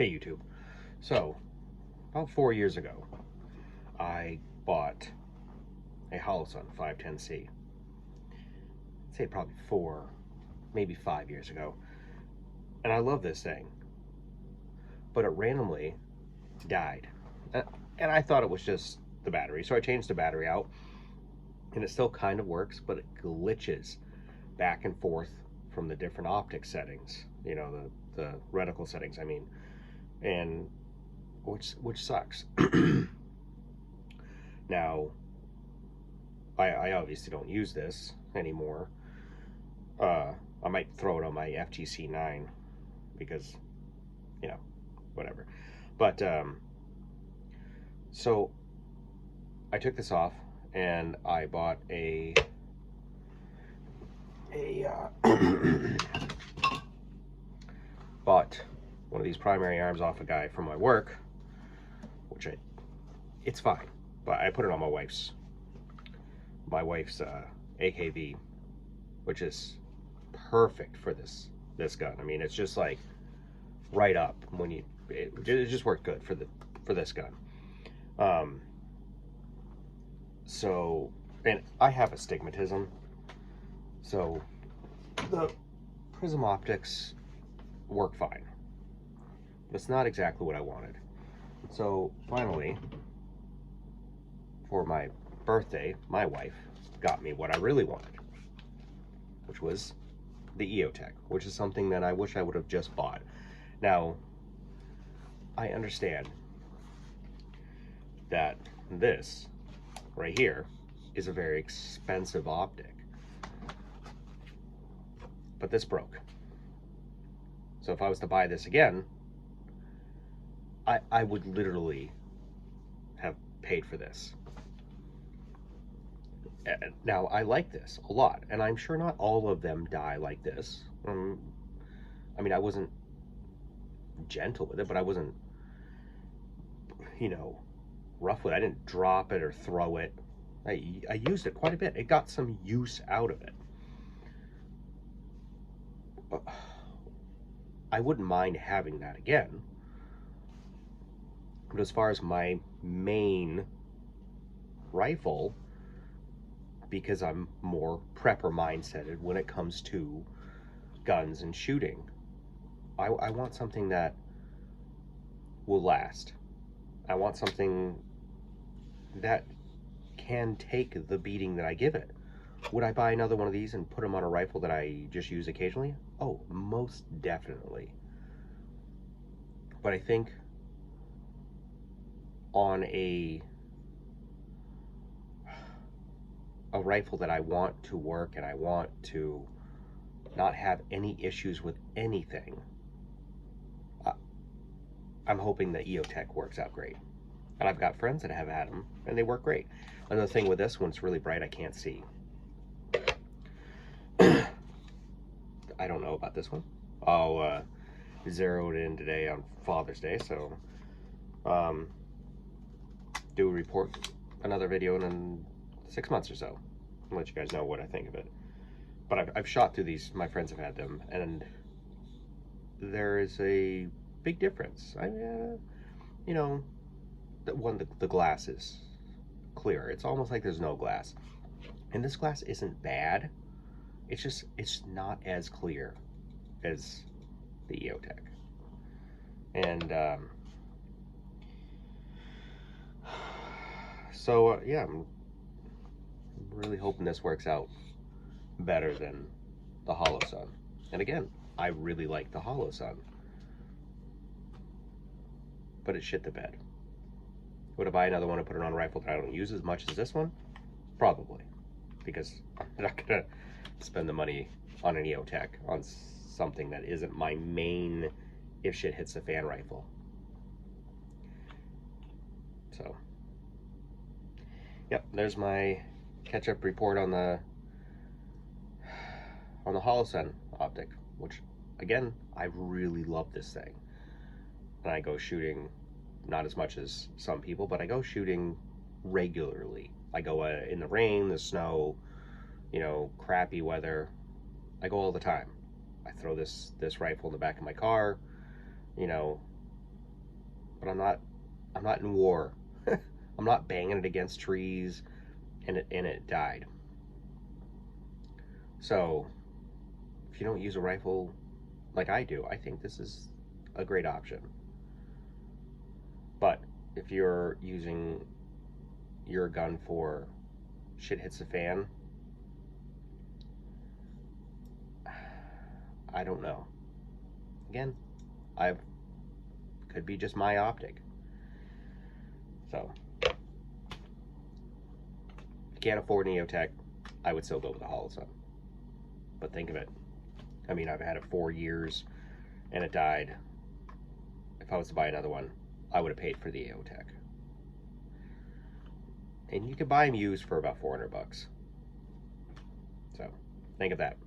Hey YouTube. So, about 4 years ago, I bought a Holosun 510C. I'd say probably 4, maybe 5 years ago. And I love this thing. But it randomly died. And I thought it was just the battery. So I changed the battery out. And it still kind of works, but it glitches back and forth from the different optic settings. You know, the reticle settings, I mean. And which sucks. Now, I obviously don't use this anymore. I might throw it on my FTC 9 because, you know, whatever. But so I took this off and I bought bought one of these primary arms off a guy from my work, which it's fine, but I put it on my wife's AKV, which is perfect for this gun. I mean, it's just like right up when it just worked good for this gun. So, and I have astigmatism, so the prism optics work fine. But it's not exactly what I wanted. So finally, for my birthday, my wife got me what I really wanted, which was the EOTech, which is something that I wish I would have just bought. Now, I understand that this right here is a very expensive optic, but this broke. So if I was to buy this again, I would literally have paid for this. Now, I like this a lot, and I'm sure not all of them die like this. I mean, I wasn't gentle with it, but I wasn't, you know, rough with it. I didn't drop it or throw it. I used it quite a bit. It got some use out of it. I wouldn't mind having that again. But as far as my main rifle, because I'm more prepper mindseted when it comes to guns and shooting, I want something that will last. I want something that can take the beating that I give it. Would I buy another one of these and put them on a rifle that I just use occasionally? Oh, most definitely. But I think on a rifle that I want to work and I want to not have any issues with anything, I'm hoping that EOTech works out great. And I've got friends that have had them and they work great. Another thing with this one, it's really bright, I can't see. I don't know about this one. I'll zero it in today on Father's Day, so do a report, another video in 6 months or so, and let you guys know what I think of it. But I've shot through these, my friends have had them, and there is a big difference. You know, the glass is clear. It's almost like there's no glass. And this glass isn't bad. It's not as clear as the EOTech. And so yeah, I'm really hoping this works out better than the Holosun. And again, I really like the Holosun, but it shit the bed. Would I buy another one and put it on a rifle that I don't use as much as this one? Probably, because I'm not gonna spend the money on an EOTech on something that isn't my main if shit hits the fan rifle. So yep, there's my catch-up report on the Holosun optic, which again, I really love this thing. And I go shooting, not as much as some people, but I go shooting regularly. I go in the rain, the snow, you know, crappy weather. I go all the time. I throw this rifle in the back of my car, you know, but I'm not in war. I'm not banging it against trees and it died. So if you don't use a rifle like I do, I think this is a great option. But if you're using your gun for shit hits the fan, I don't know. Again, I could be just my optic. So if you can't afford an EOTech, I would still go with the Holosun. But think of it. I mean, I've had it 4 years and it died. If I was to buy another one, I would have paid for the EOTech. And you could buy them used for about $400. So think of that.